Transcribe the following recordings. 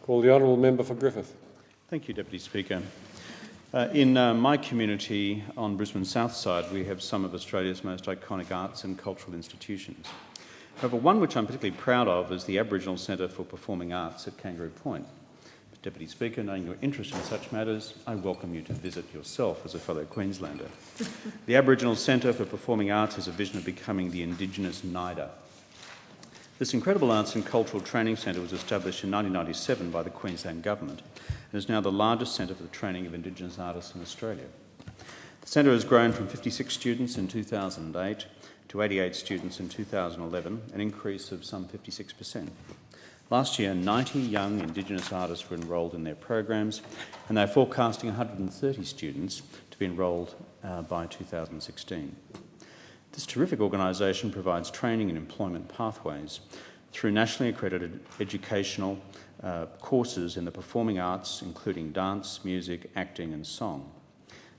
Call the honourable member for Griffith. Thank you, Deputy Speaker. In my community on Brisbane's south side, we have some of Australia's most iconic arts and cultural institutions. However, one which I'm particularly proud of is the Aboriginal Centre for Performing Arts at Kangaroo Point. Deputy Speaker, knowing your interest in such matters, I welcome you to visit yourself as a fellow Queenslander. The Aboriginal Centre for Performing Arts has a vision of becoming the Indigenous NIDA. This incredible arts and cultural training centre was established in 1997 by the Queensland Government and is now the largest centre for the training of Indigenous artists in Australia. The centre has grown from 56 students in 2008 to 88 students in 2011, an increase of some 56%. Last year, 90 young Indigenous artists were enrolled in their programs, and they're forecasting 130 students to be enrolled by 2016. This terrific organisation provides training and employment pathways through nationally accredited educational courses in the performing arts, including dance, music, acting and song.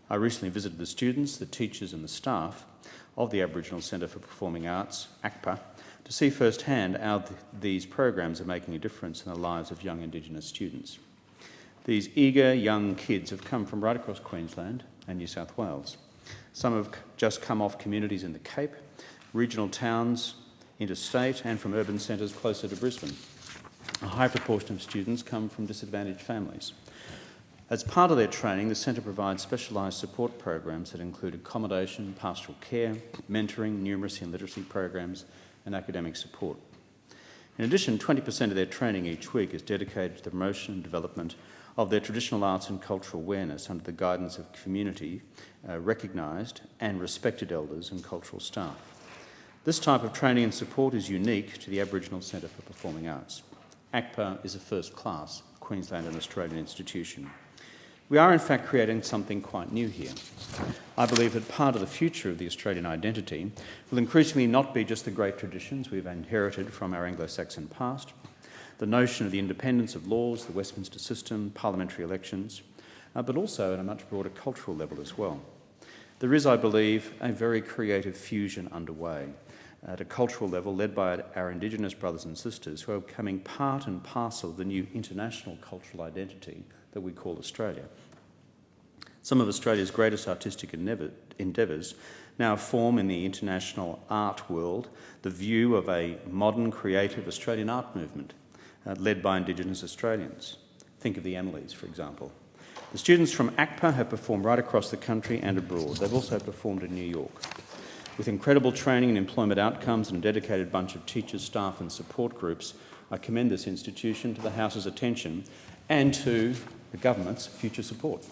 I recently visited the students, the teachers and the staff of the Aboriginal Centre for Performing Arts, ACPA, to see firsthand how these programs are making a difference in the lives of young Indigenous students. These eager young kids have come from right across Queensland and New South Wales. Some have just come off communities in the Cape, regional towns, interstate and from urban centres closer to Brisbane. A high proportion of students come from disadvantaged families. As part of their training, the centre provides specialised support programs that include accommodation, pastoral care, mentoring, numeracy and literacy programs and academic support. In addition, 20% of their training each week is dedicated to the promotion and development of their traditional arts and cultural awareness under the guidance of community recognised and respected elders and cultural staff. This type of training and support is unique to the Aboriginal Centre for Performing Arts. ACPA is a first-class Queensland and Australian institution. We are in fact creating something quite new here. I believe that part of the future of the Australian identity will increasingly not be just the great traditions we've inherited from our Anglo-Saxon past, the notion of the independence of laws, the Westminster system, parliamentary elections, but also at a much broader cultural level as well. There is, I believe, a very creative fusion underway at a cultural level led by our Indigenous brothers and sisters who are becoming part and parcel of the new international cultural identity that we call Australia. Some of Australia's greatest artistic endeavours now form in the international art world the view of a modern, creative Australian art movement led by Indigenous Australians. Think of the Amelies, for example. The students from ACPA have performed right across the country and abroad. They've also performed in New York. With incredible training and employment outcomes and a dedicated bunch of teachers, staff and support groups, I commend this institution to the House's attention and to the Government's future support.